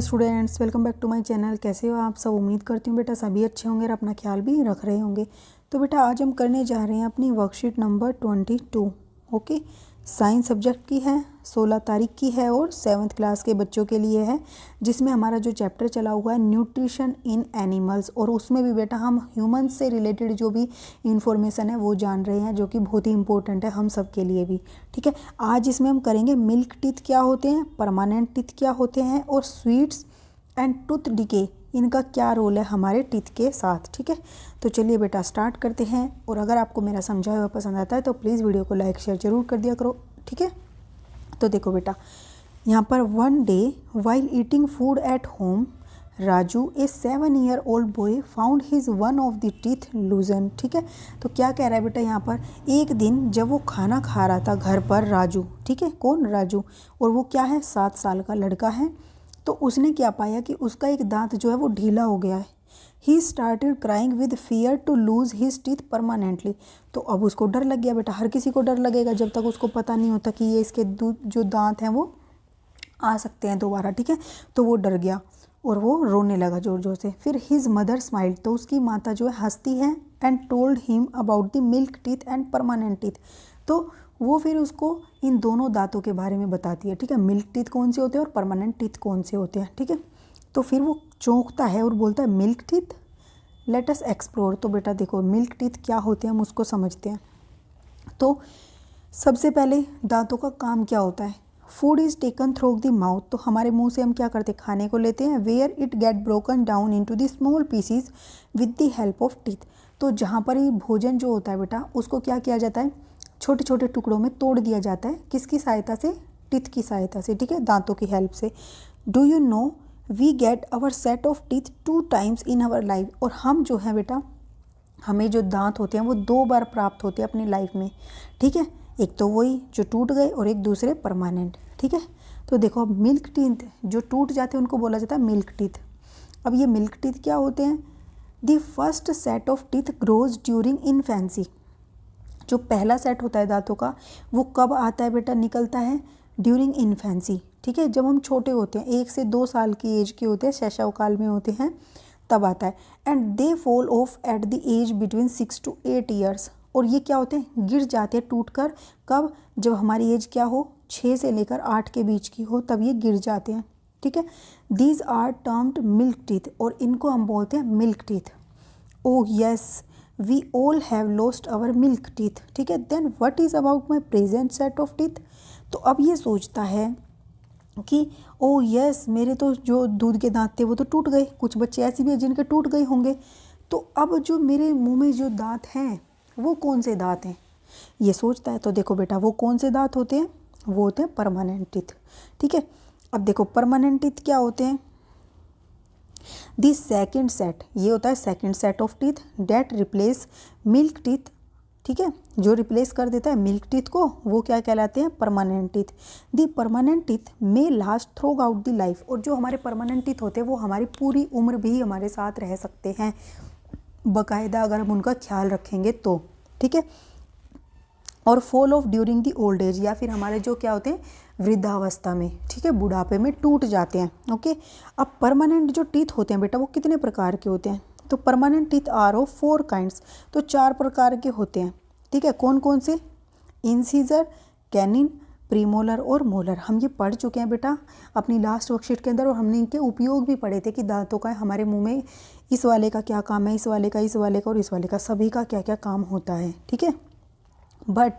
Students, welcome back to my channel. कैसे हो आप सब? उम्मीद करती हूँ बेटा सभी अच्छे होंगे और अपना ख्याल भी रख रहे होंगे। तो बेटा आज हम करने जा रहे हैं अपनी worksheet number 22। Okay, science subject की है, 16 तारीख की है और 7th क्लास के बच्चों के लिए है, जिसमें हमारा जो चैप्टर चला हुआ है न्यूट्रिशन इन एनिमल्स, और उसमें भी बेटा हम ह्यूमंस से रिलेटेड जो भी इंफॉर्मेशन है वो जान रहे हैं, जो कि बहुत ही इंपॉर्टेंट है हम सब के लिए भी। ठीक है, आज इसमें हम करेंगे मिल्क टीथ क्या होते हैं, परमानेंट टीथ क्या होते हैं, और स्वीट्स एंड टूथ डिके इनका क्या रोल है हमारे टीथ के साथ। ठीक है, तो चलिए बेटा स्टार्ट करते हैं। और अगर आपको मेरा समझाया हुआ पसंद आता है तो प्लीज़ वीडियो को लाइक शेयर जरूर कर दिया करो। ठीक है, तो देखो बेटा यहाँ पर one day while eating food at home Raju A 7-year-old boy found his one of the teeth लूजन। ठीक है, तो क्या कह रहा है बेटा यहाँ पर, एक दिन जब वो खाना खा रहा था घर पर राजू, ठीक है, कौन राजू, और वो क्या है 7 साल का लड़का है, तो उसने क्या पाया कि उसका एक दांत जो है वो ढीला हो गया है। He started crying with fear to lose his teeth permanently. तो अब उसको डर लग गया बेटा, हर किसी को डर लगेगा जब तक उसको पता नहीं होता कि ये इसके जो दांत हैं वो आ सकते हैं दोबारा। ठीक है, तो वो डर गया और वो रोने लगा ज़ोर ज़ोर से। फिर हिज मदर स्माइल्ड, तो उसकी माता जो है हंसती है, and told him about the milk teeth and permanent teeth. तो वो फिर उसको इन दोनों दांतों के बारे में बताती है। ठीक है, मिल्क टीथ कौन से होते हैं और परमानेंट टीथ कौन से होते हैं। ठीक है, तो फिर वो चौंकता है और बोलता है milk teeth, let us explore. तो बेटा देखो मिल्क टीथ क्या होते हैं हम उसको समझते हैं। तो सबसे पहले दांतों का काम क्या होता है, food is taken through the mouth, तो हमारे मुंह से हम क्या करते हैं, खाने को लेते हैं, where it get broken down into the small pieces with the help of teeth. तो जहाँ पर ये भोजन जो होता है बेटा उसको क्या किया जाता है, छोटे छोटे टुकड़ों में तोड़ दिया जाता है, किसकी सहायता से, टीथ की सहायता से। ठीक है, दांतों की हेल्प से। Do you know we get our set of teeth 2 times in our life, और हम जो है बेटा हमें जो दांत होते हैं वो 2 बार प्राप्त होते हैं अपनी लाइफ में। ठीक है, एक तो वही जो टूट गए और एक दूसरे परमानेंट। ठीक है, तो देखो अब मिल्क टीथ जो टूट जाते हैं उनको बोला जाता है मिल्क टीथ। अब ये मिल्क टीथ क्या होते हैं, the first set of teeth grows during infancy. जो पहला सेट होता है दांतों का वो कब आता है बेटा, निकलता है ड्यूरिंग इन्फेंसी। ठीक है, जब हम छोटे होते हैं 1 से 2 साल की एज के होते हैं, शैशव काल में होते हैं, तब आता है। And they fall off at the age between 6 to 8 years, और ये क्या होते हैं, गिर जाते हैं टूट कर, कब, जब हमारी एज क्या हो, 6 से लेकर 8 के बीच की हो, तब ये गिर जाते हैं। ठीक है, these are termed milk teeth, और इनको हम बोलते हैं milk teeth. Oh yes, we all have lost our milk teeth. ठीक है, then what is about my present set of teeth. तो अब ये सोचता है कि ओ यस, मेरे तो जो दूध के दांत थे वो तो टूट गए, कुछ बच्चे ऐसे भी हैं जिनके टूट गए होंगे, तो अब जो मेरे मुंह में जो दांत हैं वो कौन से दांत हैं, ये सोचता है। तो देखो बेटा वो कौन से दांत होते हैं, वो होते हैं परमानेंट टीथ। ठीक है, अब देखो परमानेंट टीथ क्या होते हैं, दी सेकेंड सेट, ये होता है second set of teeth that replace milk teeth. ठीक है, जो रिप्लेस कर देता है मिल्क टीथ को वो क्या कहलाते हैं, परमानेंट टीथ। दी परमानेंट टीथ में last through out the life, और जो हमारे परमानेंट टीथ होते हैं वो हमारी पूरी उम्र भी हमारे साथ रह सकते हैं बाकायदा, अगर हम उनका ख्याल रखेंगे तो। ठीक है, और fall of during the old age, या फिर हमारे जो क्या होते हैं वृद्धावस्था में, ठीक है, बुढ़ापे में टूट जाते हैं। ओके, अब परमानेंट जो टीथ होते हैं बेटा वो कितने प्रकार के होते हैं, तो permanent teeth are of 4 kinds, तो 4 प्रकार के होते हैं। ठीक है, कौन कौन से, इंसीजर, कैनिन, प्रीमोलर और मोलर। हम ये पढ़ चुके हैं बेटा अपनी लास्ट वर्कशीट के अंदर, और हमने इनके उपयोग भी पढ़े थे कि दांतों का हमारे मुंह में इस वाले का क्या काम है, इस वाले का, इस वाले का और इस वाले का, सभी का क्या क्या काम होता है। ठीक है, but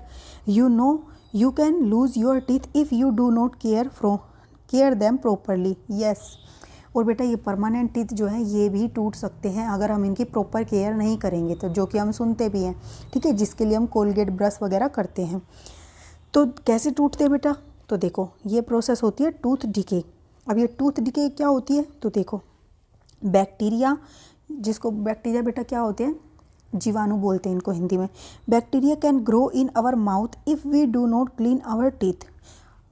you know you can lose your teeth if you do not care them properly. Yes, और बेटा ये परमानेंट टीथ जो हैं ये भी टूट सकते हैं अगर हम इनकी प्रॉपर केयर नहीं करेंगे, तो जो कि हम सुनते भी हैं। ठीक है, जिसके लिए हम कोलगेट ब्रश वगैरह करते हैं। तो कैसे टूटते हैं बेटा, तो देखो ये प्रोसेस होती है टूथ डिके। अब ये टूथ डिके क्या होती है, तो देखो बैक्टीरिया, जिसको बैक्टीरिया बेटा क्या होते हैं, जीवाणु बोलते हैं इनको हिंदी में। Bacteria can grow in our mouth if we do not clean our teeth.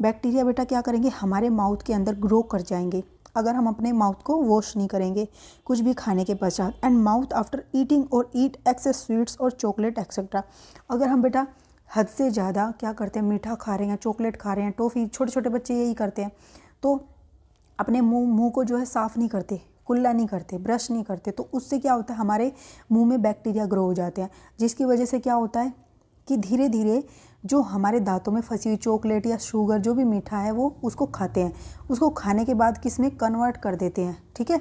Bacteria बेटा क्या करेंगे, हमारे माउथ के अंदर ग्रो कर जाएंगे अगर हम अपने माउथ को वॉश नहीं करेंगे कुछ भी खाने के पश्चात। एंड माउथ आफ्टर ईटिंग और ईट एक्सेस स्वीट्स और चॉकलेट एक्सेट्रा। अगर हम बेटा हद से ज़्यादा क्या करते हैं, मीठा खा रहे हैं, चॉकलेट खा रहे हैं, टॉफ़ी, छोटे छोटे बच्चे यही करते हैं, तो अपने मुंह को जो है साफ़ नहीं करते, कुल्ला नहीं करते, ब्रश नहीं करते, तो उससे क्या होता है हमारे मुंह में बैक्टीरिया ग्रो हो जाते हैं, जिसकी वजह से क्या होता है कि धीरे धीरे जो हमारे दांतों में फंसी हुई चॉकलेट या शुगर जो भी मीठा है वो उसको खाते हैं, उसको खाने के बाद किस में कन्वर्ट कर देते हैं, ठीक है,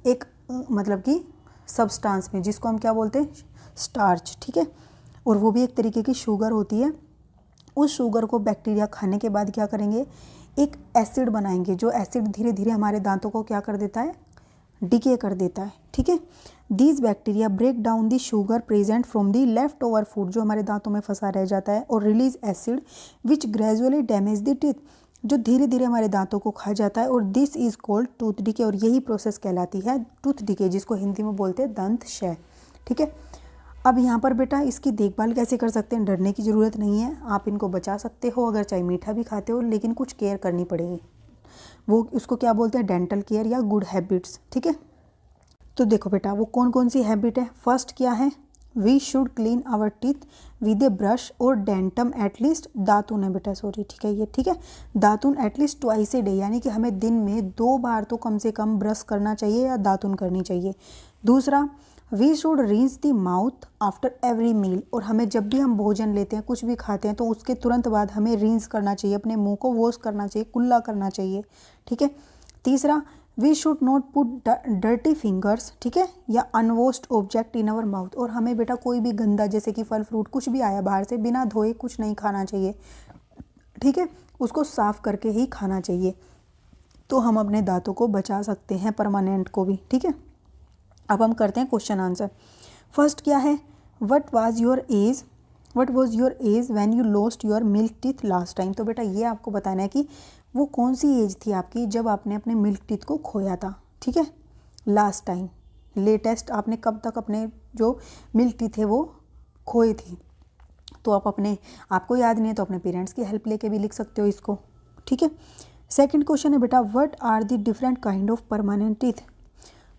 एक मतलब कि सब्सटेंस में, जिसको हम क्या बोलते हैं, स्टार्च, ठीक है, और वो भी एक तरीके की शुगर होती है। उस शुगर को बैक्टीरिया खाने के बाद क्या करेंगे, एक एसिड बनाएंगे, जो एसिड धीरे धीरे हमारे दांतों को क्या कर देता है, डिके कर देता है, ठीक है। These bacteria break down the sugar present from the left over food, जो हमारे दांतों में फंसा रह जाता है, और release acid which gradually damage the teeth, जो धीरे धीरे हमारे दांतों को खा जाता है, और this is called tooth decay, और यही प्रोसेस कहलाती है टूथ डिके, जिसको हिंदी में बोलते हैं दंत क्षय, ठीक है। अब यहाँ पर बेटा इसकी देखभाल कैसे कर सकते हैं, डरने की ज़रूरत नहीं है, आप इनको बचा सकते हो, अगर चाहे मीठा भी खाते हो, लेकिन कुछ केयर करनी पड़ेगी, वो उसको क्या बोलते हैं, डेंटल केयर या गुड हैबिट्स, ठीक है। तो देखो बेटा वो कौन कौन सी हैबिट है। फर्स्ट क्या है, we should clean our teeth with a brush और डेंटम एटलीस्ट, दातुन है बेटा, सॉरी, ठीक है, ये ठीक है, दातुन एटलीस्ट ट्वाइस ए डे, यानी कि हमें दिन में 2 बार तो कम से कम ब्रश करना चाहिए या दातुन करनी चाहिए। दूसरा, we should rinse the mouth after every meal, और हमें जब भी हम भोजन लेते हैं, कुछ भी खाते हैं, तो उसके तुरंत बाद हमें रिंस करना चाहिए, अपने मुंह को वॉश करना चाहिए, कुल्ला करना चाहिए, ठीक है। तीसरा, we should not put dirty fingers, ठीक है, या unwashed object in our mouth, और हमें बेटा कोई भी गंदा जैसे कि फल फ्रूट कुछ भी आया बाहर से, बिना धोए कुछ नहीं खाना चाहिए, ठीक है, उसको साफ करके ही खाना चाहिए, तो हम अपने दांतों को बचा सकते हैं, परमानेंट को भी, ठीक है। अब हम करते हैं क्वेश्चन आंसर। फर्स्ट क्या है, what was your age when you lost your milk teeth last time, तो बेटा ये आपको बताना है कि वो कौन सी एज थी आपकी जब आपने अपने मिल्क टीथ को खोया था, ठीक है, लास्ट टाइम, लेटेस्ट आपने कब तक अपने जो मिल्क टीथ है वो खोए थी। तो आप आपको याद नहीं है तो अपने पेरेंट्स की हेल्प लेके भी लिख सकते हो इसको, ठीक है। सेकंड क्वेश्चन है बेटा, what are the different kind of permanent teeth,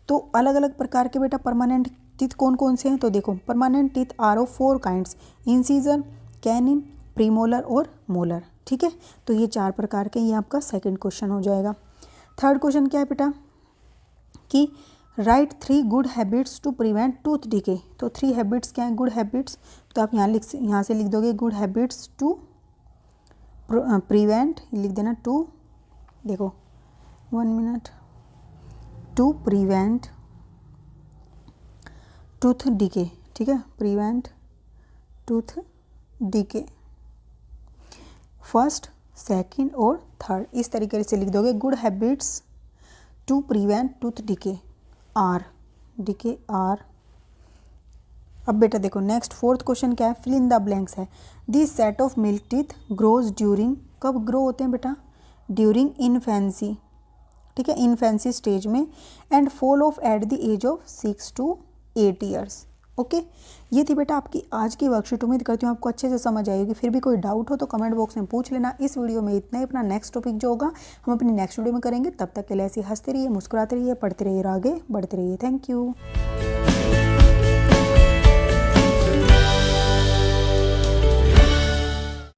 तो अलग अलग प्रकार के बेटा परमानेंट टीथ कौन कौन से हैं, तो देखो permanent teeth are of 4 kinds, incisor, canine, premolar और मोलर, ठीक है। तो ये 4 प्रकार के, ये आपका सेकंड क्वेश्चन हो जाएगा। थर्ड क्वेश्चन क्या है बेटा कि write 3 good habits to prevent tooth decay, तो 3 हैबिट्स क्या हैं, गुड हैबिट्स, तो आप यहाँ से लिख दोगे गुड हैबिट्स टू प्रिवेंट, लिख देना टू, देखो 1 minute, to prevent tooth decay, ठीक है, prevent tooth decay, first, second और थर्ड, इस तरीके से लिख दोगे good habits to prevent tooth decay are. अब बेटा देखो नेक्स्ट फोर्थ क्वेश्चन क्या है, फिल इन द ब्लैंक्स है, this set of milk teeth grows during, कब ग्रो होते हैं बेटा, ड्यूरिंग इन्फेंसी, ठीक है, इन्फेंसी स्टेज में, and fall off at the age of 6 to 8 years, okay. ये थी बेटा आपकी आज की वर्कशीट, उम्मीद करती हूँ आपको अच्छे से समझ आएगी। फिर भी कोई डाउट हो तो कमेंट बॉक्स में पूछ लेना। इस वीडियो में इतना ही, अपना नेक्स्ट टॉपिक जो होगा हम अपनी नेक्स्ट वीडियो में करेंगे। तब तक के लिए ऐसे हंसते रहिए, मुस्कुराते रहिए, पढ़ते रहिए और आगे बढ़ते रहिए। Thank you.